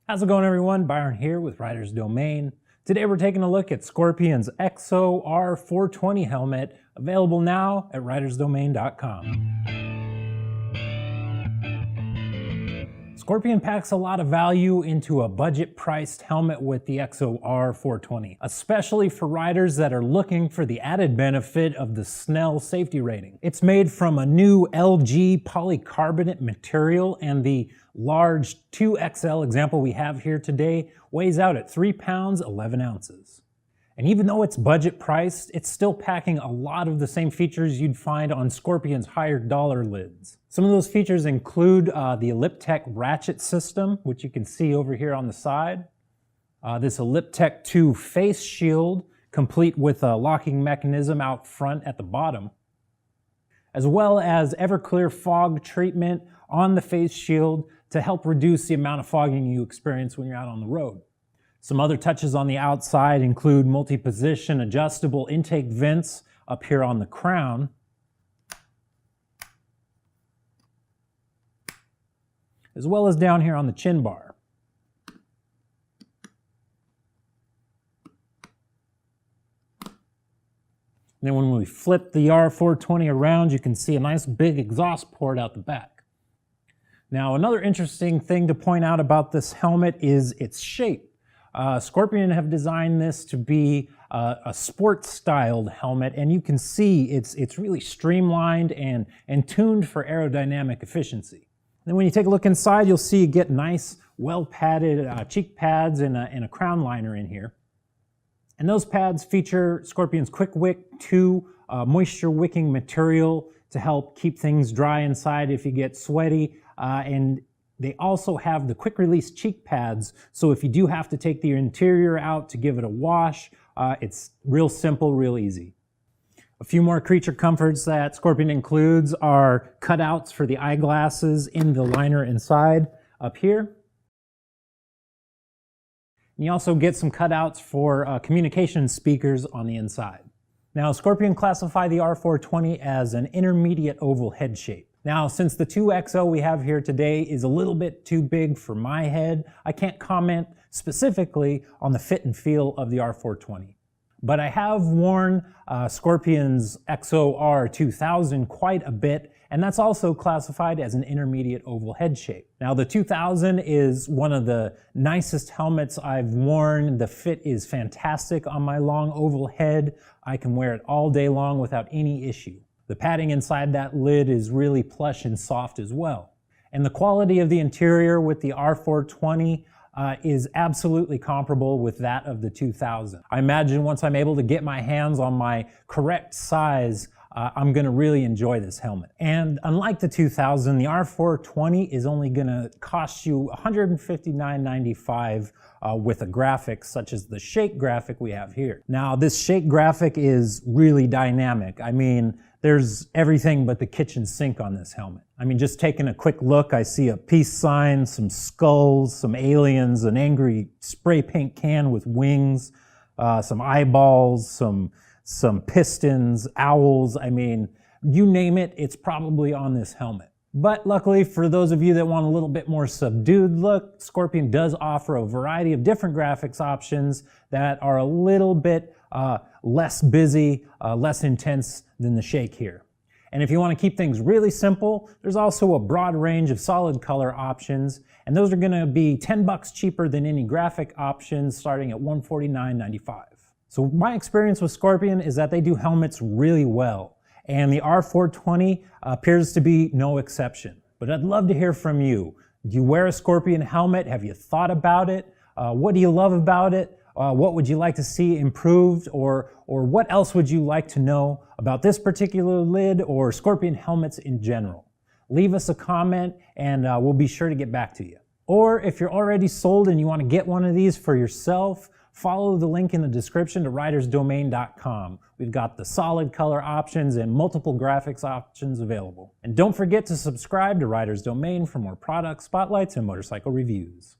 How's it going, everyone? Byron here with Rider's Domain. Today we're taking a look at Scorpion's EXO R-420 helmet, available now at ridersdomain.com. Scorpion packs a lot of value into a budget-priced helmet with the EXO R-420, especially for riders that are looking for the added benefit of the Snell safety rating. It's made from a new LG polycarbonate material, and the large 2XL example we have here today weighs out at 3 pounds 11 ounces. And even though it's budget priced, it's still packing a lot of the same features you'd find on Scorpion's higher dollar lids. Some of those features include the Ellip-Tec Ratchet system, which you can see over here on the side. This Ellip-Tec II face shield, complete with a locking mechanism out front at the bottom, as well as EverClear Fog treatment on the face shield to help reduce the amount of fogging you experience when you're out on the road. Some other touches on the outside include multi-position adjustable intake vents up here on the crown, as well as down here on the chin bar. And then when we flip the R420 around, you can see a nice big exhaust port out the back. Now, another interesting thing to point out about this helmet is its shape. Scorpion have designed this to be a sports-styled helmet, and you can see it's really streamlined and tuned for aerodynamic efficiency. Then when you take a look inside, you'll see you get nice, well-padded cheek pads and a crown liner in here. And those pads feature Scorpion's QuickWick II moisture-wicking material to help keep things dry inside if you get sweaty. And they also have the quick-release cheek pads, so if you do have to take the interior out to give it a wash, it's real simple, real easy. A few more creature comforts that Scorpion includes are cutouts for the eyeglasses in the liner inside up here. And you also get some cutouts for communication speakers on the inside. Now, Scorpion classify the R420 as an intermediate oval head shape. Now, since the 2XO we have here today is a little bit too big for my head, I can't comment specifically on the fit and feel of the R420. But I have worn Scorpion's EXO R-2000 quite a bit, and that's also classified as an intermediate oval head shape. Now, the 2000 is one of the nicest helmets I've worn. The fit is fantastic on my long oval head. I can wear it all day long without any issue. The padding inside that lid is really plush and soft as well. And the quality of the interior with the R420 is absolutely comparable with that of the 2000. I imagine once I'm able to get my hands on my correct size, I'm going to really enjoy this helmet. And unlike the 2000, the R420 is only going to cost you $159.95 with a graphic such as the shake graphic we have here. Now, this shake graphic is really dynamic. I mean, there's everything but the kitchen sink on this helmet. I mean, just taking a quick look, I see a peace sign, some skulls, some aliens, an angry spray paint can with wings, some eyeballs, some pistons, owls. I mean, you name it, it's probably on this helmet. But luckily, for those of you that want a little bit more subdued look, Scorpion does offer a variety of different graphics options that are a little bit less busy, less intense than the shake here. And if you want to keep things really simple, there's also a broad range of solid color options, and those are going to be $10 cheaper than any graphic options, starting at $149.95. So my experience with Scorpion is that they do helmets really well, and the R420 appears to be no exception. But I'd love to hear from you. Do you wear a Scorpion helmet? Have you thought about it? What do you love about it? What would you like to see improved, or what else would you like to know about this particular lid or Scorpion helmets in general? Leave us a comment and we'll be sure to get back to you. Or if you're already sold and you want to get one of these for yourself, follow the link in the description to ridersdomain.com. We've got the solid color options and multiple graphics options available. And don't forget to subscribe to Rider's Domain for more product spotlights and motorcycle reviews.